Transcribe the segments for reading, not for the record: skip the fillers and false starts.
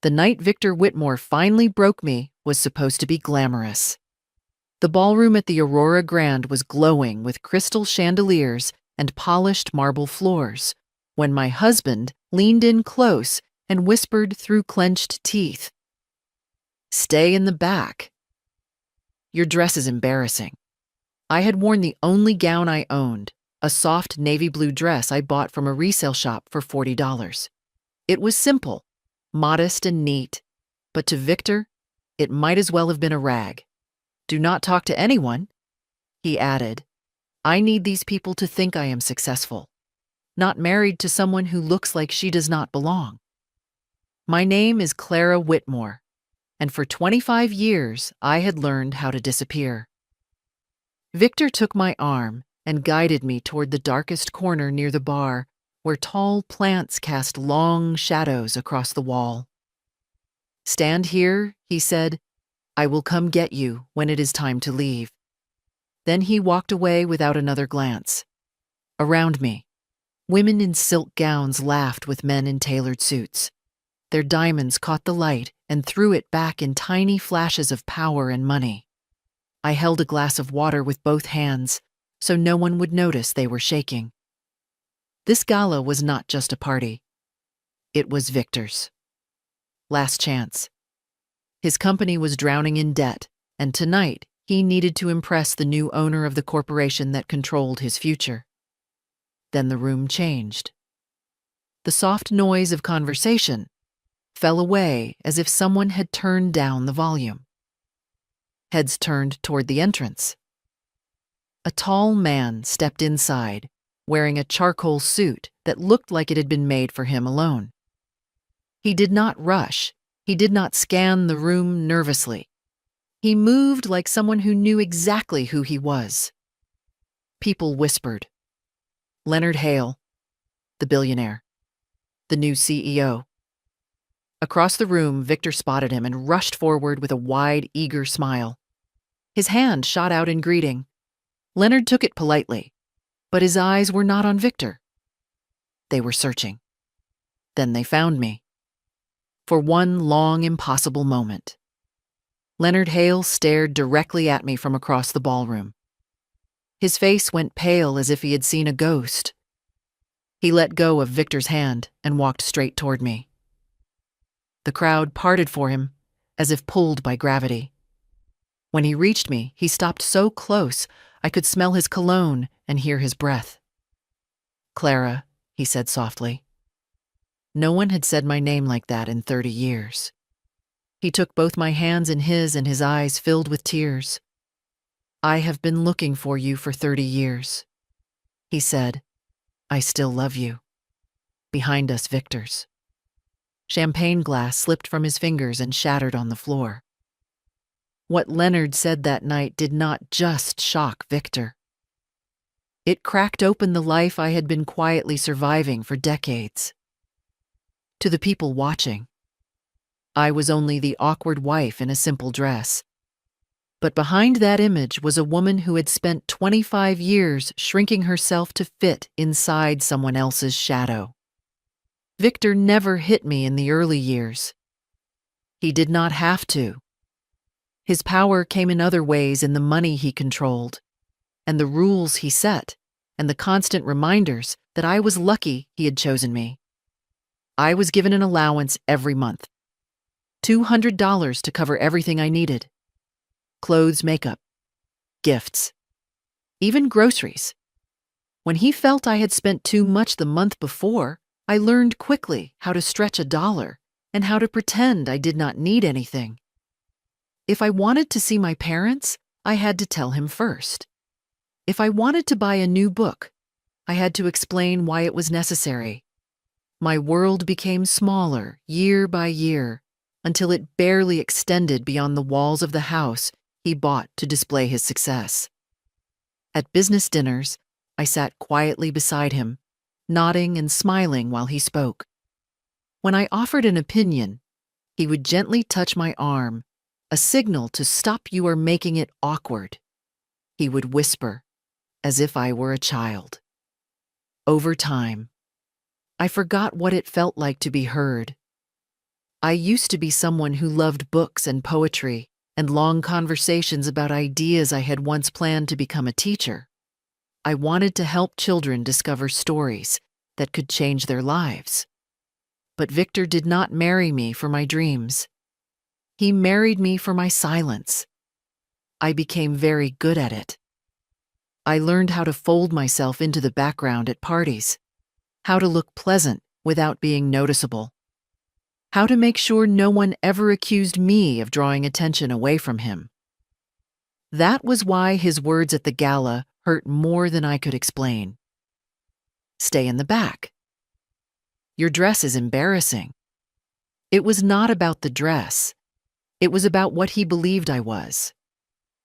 The night Victor Whitmore finally broke me was supposed to be glamorous. The ballroom at the Aurora Grand was glowing with crystal chandeliers and polished marble floors, when my husband leaned in close and whispered through clenched teeth, "Stay in the back. Your dress is embarrassing." I had worn the only gown I owned, a soft navy blue dress I bought from a resale shop for $40. It was simple, modest and neat, but to Victor, it might as well have been a rag. "Do not talk to anyone," he added. "I need these people to think I am successful, not married to someone who looks like she does not belong." My name is Clara Whitmore, and for 25 years I had learned how to disappear. Victor took my arm and guided me toward the darkest corner near the bar, where tall plants cast long shadows across the wall. "Stand here," he said. "I will come get you when it is time to leave." Then he walked away without another glance. Around me, women in silk gowns laughed with men in tailored suits. Their diamonds caught the light and threw it back in tiny flashes of power and money. I held a glass of water with both hands, so no one would notice they were shaking. This gala was not just a party. It was Victor's. Last chance. His company was drowning in debt, and tonight he needed to impress the new owner of the corporation that controlled his future. Then the room changed. The soft noise of conversation fell away as if someone had turned down the volume. Heads turned toward the entrance. A tall man stepped inside, wearing a charcoal suit that looked like it had been made for him alone. He did not rush. He did not scan the room nervously. He moved like someone who knew exactly who he was. People whispered. Leonard Hale, the billionaire, the new CEO. Across the room, Victor spotted him and rushed forward with a wide, eager smile. His hand shot out in greeting. Leonard took it politely, but his eyes were not on Victor. They were searching. Then they found me. For one long, impossible moment. Leonard Hale stared directly at me from across the ballroom. His face went pale as if he had seen a ghost. He let go of Victor's hand and walked straight toward me. The crowd parted for him, as if pulled by gravity. When he reached me, he stopped so close I could smell his cologne and hear his breath. "Clara," he said softly. No one had said my name like that in 30 years. He took both my hands in his and his eyes filled with tears. "I have been looking for you for 30 years. He said, "I still love you." Behind us, Victor's. Champagne glass slipped from his fingers and shattered on the floor. What Leonard said that night did not just shock Victor. It cracked open the life I had been quietly surviving for decades. To the people watching, I was only the awkward wife in a simple dress. But behind that image was a woman who had spent 25 years shrinking herself to fit inside someone else's shadow. Victor never hit me in the early years. He did not have to. His power came in other ways, in the money he controlled, and the rules he set, and the constant reminders that I was lucky he had chosen me. I was given an allowance every month. $200 to cover everything I needed. Clothes, makeup, gifts, even groceries. When he felt I had spent too much the month before, I learned quickly how to stretch $1 and how to pretend I did not need anything. If I wanted to see my parents, I had to tell him first. If I wanted to buy a new book, I had to explain why it was necessary. My world became smaller year by year until it barely extended beyond the walls of the house he bought to display his success. At business dinners, I sat quietly beside him, nodding and smiling while he spoke. When I offered an opinion, he would gently touch my arm, a signal to stop. "You are making it awkward," he would whisper, as if I were a child. Over time, I forgot what it felt like to be heard. I used to be someone who loved books and poetry and long conversations about ideas I had once planned to become a teacher. I wanted to help children discover stories that could change their lives. But Victor did not marry me for my dreams. He married me for my silence. I became very good at it. I learned how to fold myself into the background at parties, how to look pleasant without being noticeable, how to make sure no one ever accused me of drawing attention away from him. That was why his words at the gala hurt more than I could explain. Stay in the back. Your dress is embarrassing. It was not about the dress. It was about what he believed I was,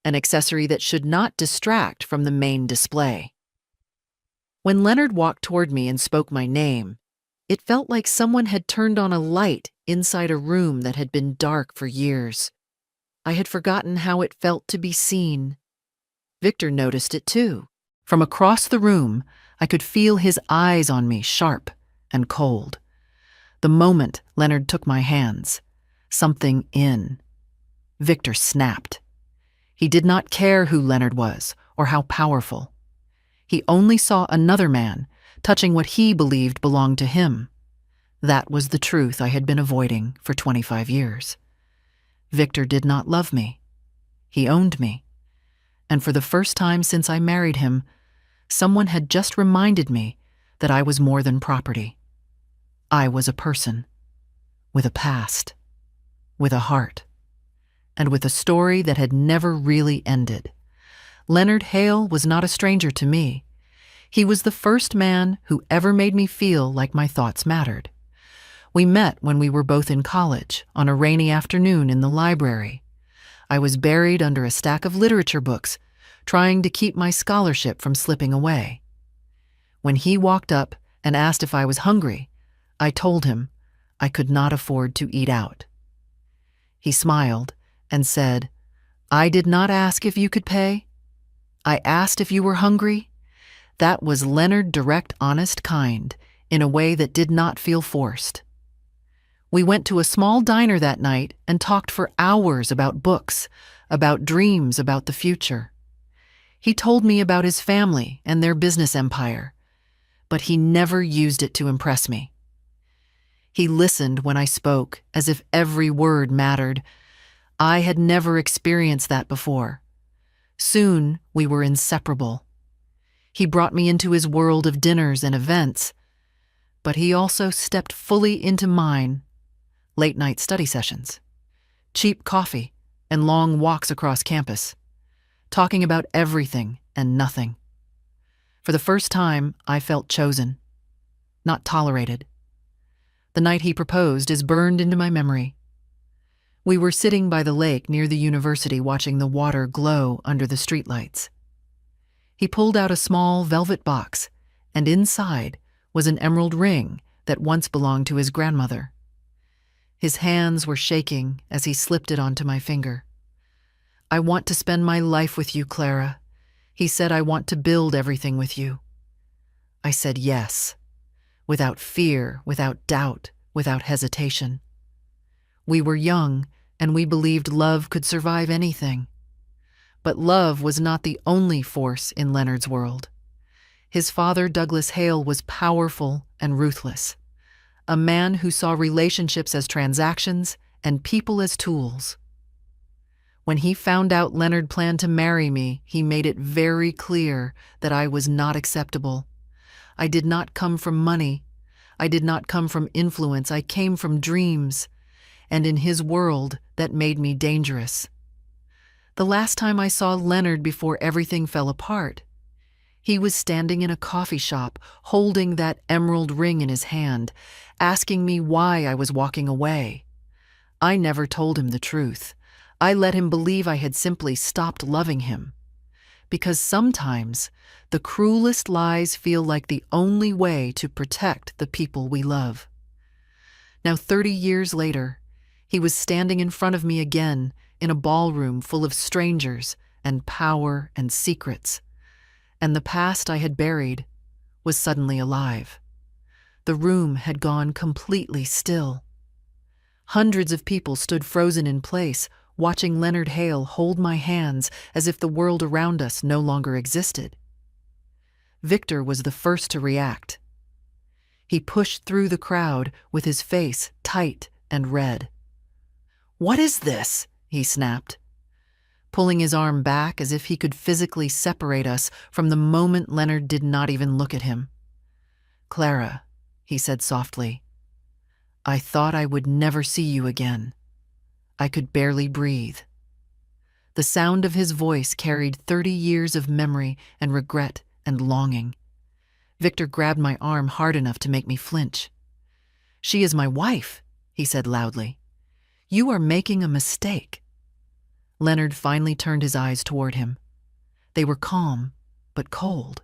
an accessory that should not distract from the main display. When Leonard walked toward me and spoke my name, it felt like someone had turned on a light inside a room that had been dark for years. I had forgotten how it felt to be seen. Victor noticed it too. From across the room, I could feel his eyes on me, sharp and cold. The moment Leonard took my hands, something in Victor snapped. He did not care who Leonard was or how powerful. He only saw another man touching what he believed belonged to him. That was the truth I had been avoiding for 25 years. Victor did not love me. He owned me. And for the first time since I married him, someone had just reminded me that I was more than property. I was a person, with a past, with a heart, and with a story that had never really ended. Leonard Hale was not a stranger to me. He was the first man who ever made me feel like my thoughts mattered. We met when we were both in college, on a rainy afternoon in the library. I was buried under a stack of literature books, trying to keep my scholarship from slipping away. When he walked up and asked if I was hungry, I told him I could not afford to eat out. He smiled and said, "I did not ask if you could pay. I asked if you were hungry." That was Leonard direct, honest kind, in a way that did not feel forced. We went to a small diner that night and talked for hours about books, about dreams, about the future. He told me about his family and their business empire, but he never used it to impress me. He listened when I spoke, as if every word mattered. I had never experienced that before. Soon, we were inseparable. He brought me into his world of dinners and events, but he also stepped fully into mine. Late-night study sessions, cheap coffee, and long walks across campus, talking about everything and nothing. For the first time, I felt chosen, not tolerated. The night he proposed is burned into my memory. We were sitting by the lake near the university watching the water glow under the streetlights. He pulled out a small velvet box, and inside was an emerald ring that once belonged to his grandmother. His hands were shaking as he slipped it onto my finger. "I want to spend my life with you, Clara." He said, "I want to build everything with you." I said yes, without fear, without doubt, without hesitation. We were young, and we believed love could survive anything. But love was not the only force in Leonard's world. His father, Douglas Hale, was powerful and ruthless, a man who saw relationships as transactions and people as tools. When he found out Leonard planned to marry me, he made it very clear that I was not acceptable. I did not come from money. I did not come from influence. I came from dreams, and in his world, that made me dangerous. The last time I saw Leonard before everything fell apart, he was standing in a coffee shop, holding that emerald ring in his hand, asking me why I was walking away. I never told him the truth. I let him believe I had simply stopped loving him. Because sometimes the cruelest lies feel like the only way to protect the people we love. Now, 30 years later, he was standing in front of me again in a ballroom full of strangers and power and secrets. And the past I had buried was suddenly alive. The room had gone completely still. Hundreds of people stood frozen in place, watching Leonard Hale hold my hands as if the world around us no longer existed. Victor was the first to react. He pushed through the crowd with his face tight and red. "What is this?" he snapped, pulling his arm back as if he could physically separate us from the moment Leonard did not even look at him. "Clara," he said softly, "I thought I would never see you again." I could barely breathe. The sound of his voice carried 30 years of memory and regret and longing. Victor grabbed my arm hard enough to make me flinch. "She is my wife," he said loudly. "You are making a mistake." Leonard finally turned his eyes toward him. They were calm, but cold.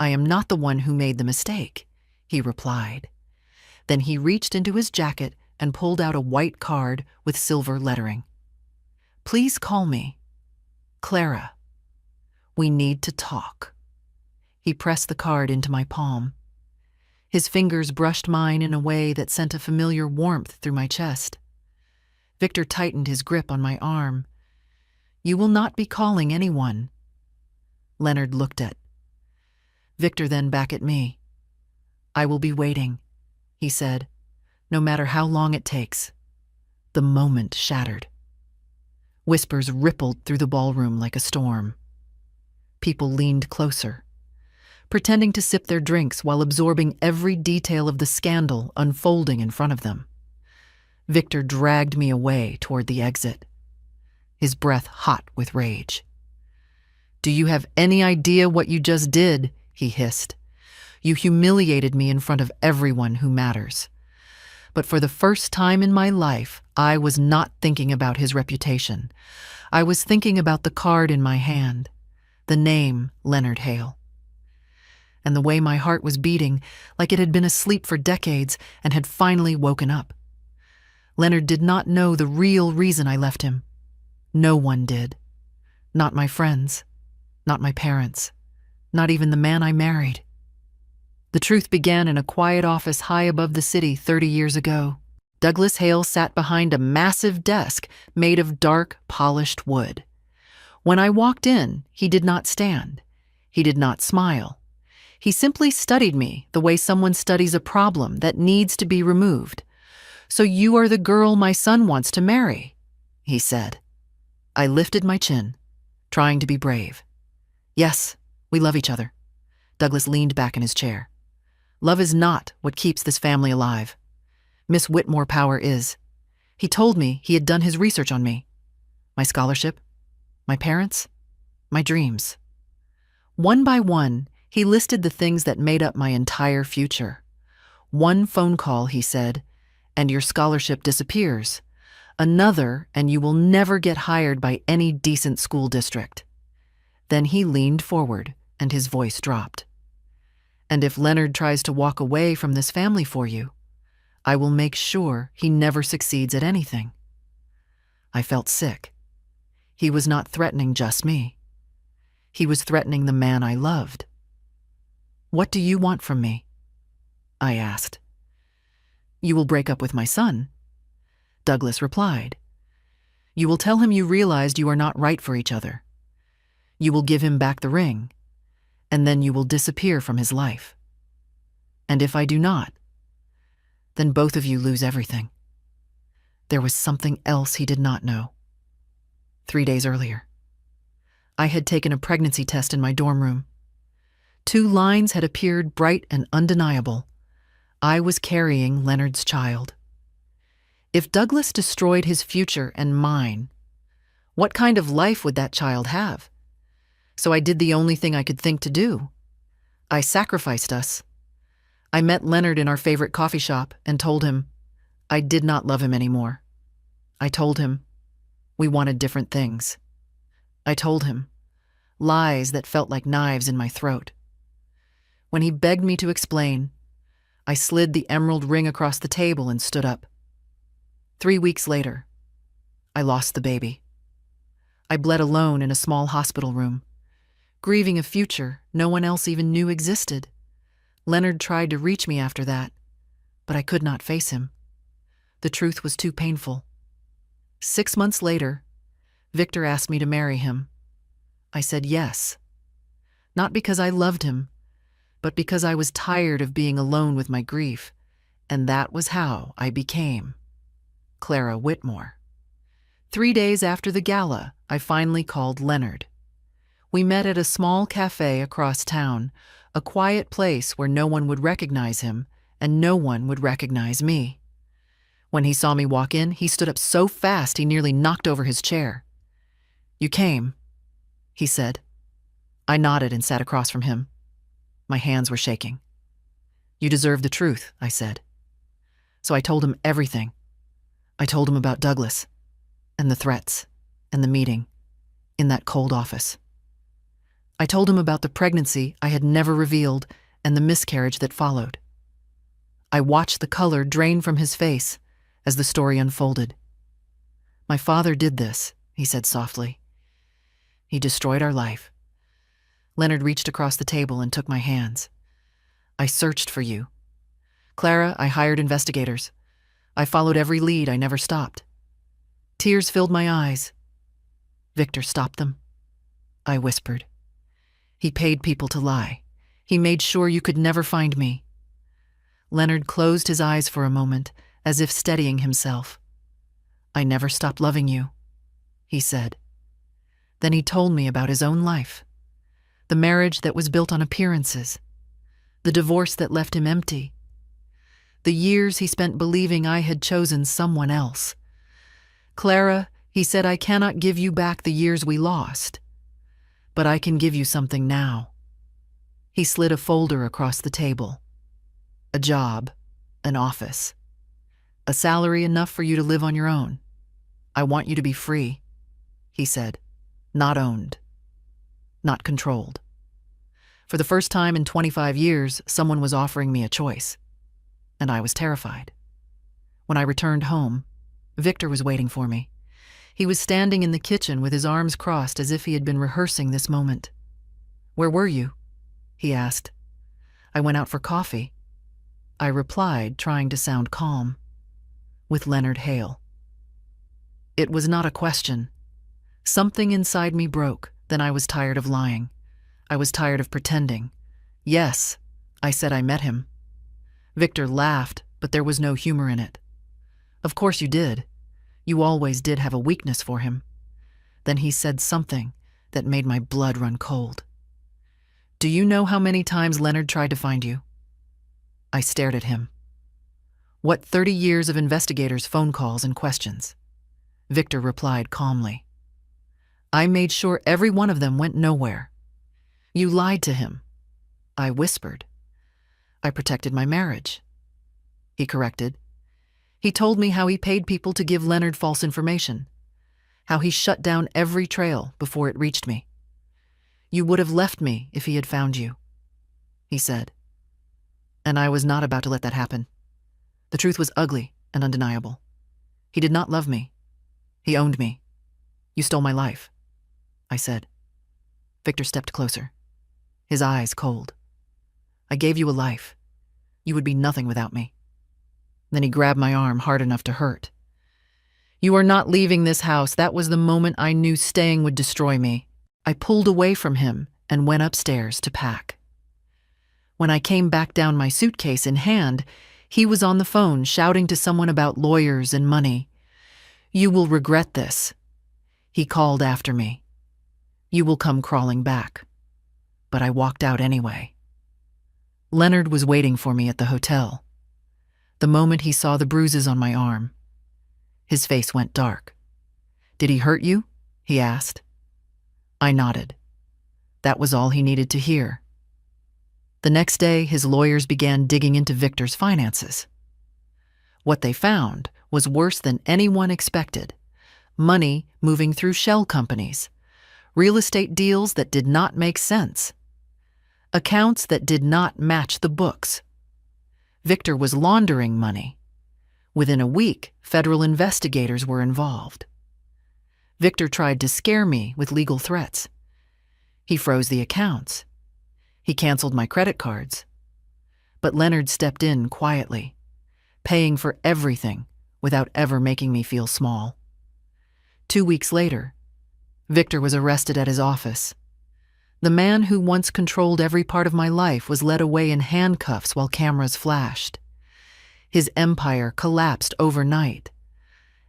"I am not the one who made the mistake," he replied. Then he reached into his jacket and pulled out a white card with silver lettering. "Please call me Clara. We need to talk." He pressed the card into my palm. His fingers brushed mine in a way that sent a familiar warmth through my chest. Victor tightened his grip on my arm. "You will not be calling anyone." Leonard looked at Victor, then back at me. "I will be waiting," he said, "no matter how long it takes." The moment shattered. Whispers rippled through the ballroom like a storm. People leaned closer, pretending to sip their drinks while absorbing every detail of the scandal unfolding in front of them. Victor dragged me away toward the exit, his breath hot with rage. "Do you have any idea what you just did?" he hissed. "You humiliated me in front of everyone who matters." But for the first time in my life, I was not thinking about his reputation. I was thinking about the card in my hand, the name Leonard Hale. And the way my heart was beating, like it had been asleep for decades and had finally woken up. Leonard did not know the real reason I left him. No one did. Not my friends, not my parents, not even the man I married. The truth began in a quiet office high above the city 30 years ago. Douglas Hale sat behind a massive desk made of dark, polished wood. When I walked in, he did not stand. He did not smile. He simply studied me the way someone studies a problem that needs to be removed. "So you are the girl my son wants to marry," he said. I lifted my chin, trying to be brave. "Yes, we love each other." Douglas leaned back in his chair. "Love is not what keeps this family alive. Miss Whitmore Power is." He told me he had done his research on me. My scholarship, my parents, my dreams. One by one, he listed the things that made up my entire future. "One phone call," he said, "and your scholarship disappears. Another, and you will never get hired by any decent school district." Then he leaned forward, and his voice dropped. "And if Leonard tries to walk away from this family for you, I will make sure he never succeeds at anything." I felt sick. He was not threatening just me. He was threatening the man I loved. "What do you want from me?" I asked. "You will break up with my son," Douglas replied. "You will tell him you realized you are not right for each other. You will give him back the ring, and then you will disappear from his life. And if I do not, then both of you lose everything." There was something else he did not know. 3 days earlier, I had taken a pregnancy test in my dorm room. 2 lines had appeared bright and undeniable. I was carrying Leonard's child. If Douglas destroyed his future and mine, what kind of life would that child have? So I did the only thing I could think to do. I sacrificed us. I met Leonard in our favorite coffee shop and told him I did not love him anymore. I told him we wanted different things. I told him lies that felt like knives in my throat. When he begged me to explain, I slid the emerald ring across the table and stood up. 3 weeks later, I lost the baby. I bled alone in a small hospital room, grieving a future no one else even knew existed. Leonard tried to reach me after that, but I could not face him. The truth was too painful. 6 months later, Victor asked me to marry him. I said yes. Not because I loved him, but because I was tired of being alone with my grief, and that was how I became Clara Whitmore. 3 days after the gala, I finally called Leonard. We met at a small cafe across town, a quiet place where no one would recognize him and no one would recognize me. When he saw me walk in, he stood up so fast he nearly knocked over his chair. "You came," he said. I nodded and sat across from him. My hands were shaking. "You deserve the truth," I said. So I told him everything. I told him about Douglas, and the threats, and the meeting, in that cold office. I told him about the pregnancy I had never revealed and the miscarriage that followed. I watched the color drain from his face as the story unfolded. "My father did this," he said softly. "He destroyed our life." Leonard reached across the table and took my hands. "I searched for you. Clara, I hired investigators. I followed every lead. I never stopped." Tears filled my eyes. "Victor stopped them," I whispered. "He paid people to lie. He made sure you could never find me." Leonard closed his eyes for a moment, as if steadying himself. "I never stopped loving you," he said. Then he told me about his own life. The marriage that was built on appearances. The divorce that left him empty. The years he spent believing I had chosen someone else. "Clara," he said, "I cannot give you back the years we lost. But I can give you something now." He slid a folder across the table. "A job, an office. A salary enough for you to live on your own. I want you to be free," he said. "Not owned. Not controlled." For the first time in 25 years, someone was offering me a choice. And I was terrified. When I returned home, Victor was waiting for me. He was standing in the kitchen with his arms crossed as if he had been rehearsing this moment. "Where were you?" he asked. "I went out for coffee," I replied, trying to sound calm. "With Leonard Hale." It was not a question. Something inside me broke. Then I was tired of lying. I was tired of pretending. "Yes," I said, "I met him." Victor laughed, but there was no humor in it. "Of course you did. You always did have a weakness for him." Then he said something that made my blood run cold. "Do you know how many times Leonard tried to find you?" I stared at him. "What 30 years of investigators' phone calls and questions?" Victor replied calmly. "I made sure every one of them went nowhere." "You lied to him," I whispered. "I protected my marriage," he corrected. He told me how he paid people to give Leonard false information, how he shut down every trail before it reached me. "You would have left me if he had found you," he said. And I was not about to let that happen. The truth was ugly and undeniable. He did not love me. He owned me. "You stole my life," I said. Victor stepped closer, his eyes cold. "I gave you a life. You would be nothing without me." Then he grabbed my arm hard enough to hurt. "You are not leaving this house." That was the moment I knew staying would destroy me. I pulled away from him and went upstairs to pack. When I came back down, my suitcase in hand, he was on the phone shouting to someone about lawyers and money. "You will regret this," he called after me. "You will come crawling back." But I walked out anyway. Leonard was waiting for me at the hotel. The moment he saw the bruises on my arm, his face went dark. "Did he hurt you?" he asked. I nodded. That was all he needed to hear. The next day, his lawyers began digging into Victor's finances. What they found was worse than anyone expected. Money moving through shell companies, real estate deals that did not make sense, accounts that did not match the books. Victor was laundering money. Within a week, federal investigators were involved. Victor tried to scare me with legal threats. He froze the accounts. He canceled my credit cards. But Leonard stepped in quietly, paying for everything without ever making me feel small. 2 weeks later, Victor was arrested at his office. The man who once controlled every part of my life was led away in handcuffs while cameras flashed. His empire collapsed overnight,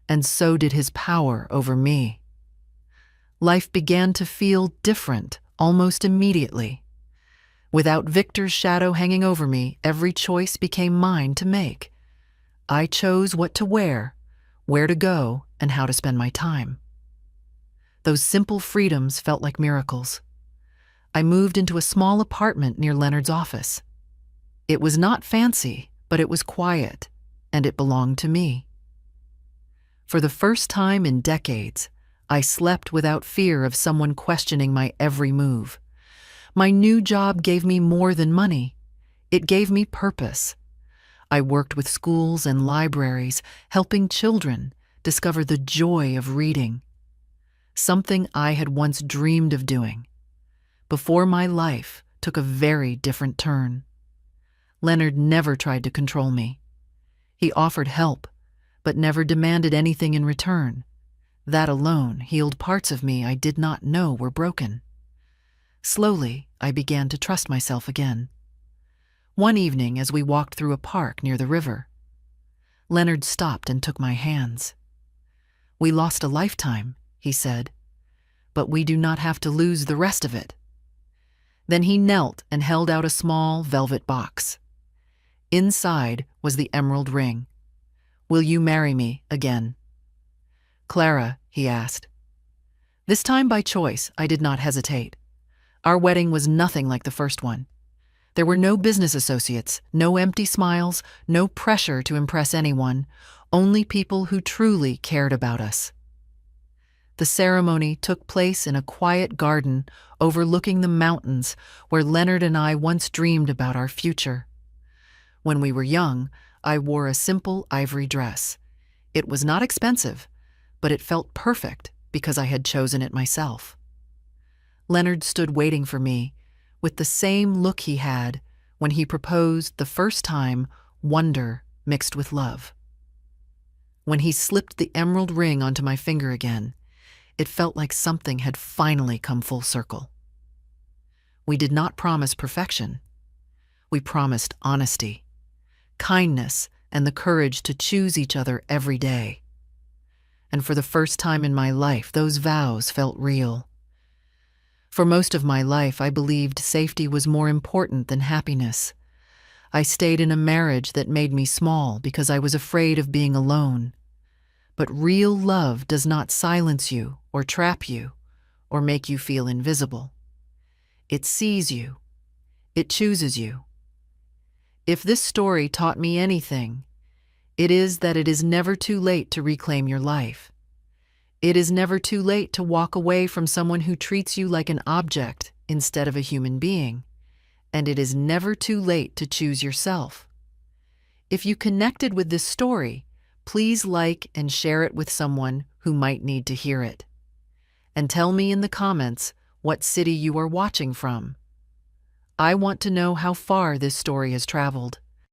and so did his power over me. Life began to feel different almost immediately. Without Victor's shadow hanging over me, every choice became mine to make. I chose what to wear, where to go, and how to spend my time. Those simple freedoms felt like miracles. I moved into a small apartment near Leonard's office. It was not fancy, but it was quiet, and it belonged to me. For the first time in decades, I slept without fear of someone questioning my every move. My new job gave me more than money. It gave me purpose. I worked with schools and libraries, helping children discover the joy of reading, something I had once dreamed of doing, before my life took a very different turn. Leonard never tried to control me. He offered help, but never demanded anything in return. That alone healed parts of me I did not know were broken. Slowly, I began to trust myself again. One evening, as we walked through a park near the river, Leonard stopped and took my hands. "We lost a lifetime," he said, "but we do not have to lose the rest of it." Then he knelt and held out a small velvet box. Inside was the emerald ring. "Will you marry me again?" "Clara," he asked. This time by choice, I did not hesitate. Our wedding was nothing like the first one. There were no business associates, no empty smiles, no pressure to impress anyone, only people who truly cared about us. The ceremony took place in a quiet garden overlooking the mountains where Leonard and I once dreamed about our future. When we were young, I wore a simple ivory dress. It was not expensive, but it felt perfect because I had chosen it myself. Leonard stood waiting for me, with the same look he had when he proposed the first time, wonder mixed with love. When he slipped the emerald ring onto my finger again, it felt like something had finally come full circle. We did not promise perfection. We promised honesty, kindness, and the courage to choose each other every day. And for the first time in my life, those vows felt real. For most of my life, I believed safety was more important than happiness. I stayed in a marriage that made me small because I was afraid of being alone. But real love does not silence you or trap you or make you feel invisible. It sees you. It chooses you. If this story taught me anything, it is that it is never too late to reclaim your life. It is never too late to walk away from someone who treats you like an object instead of a human being. And it is never too late to choose yourself. If you connected with this story, please like and share it with someone who might need to hear it. And tell me in the comments what city you are watching from. I want to know how far this story has traveled.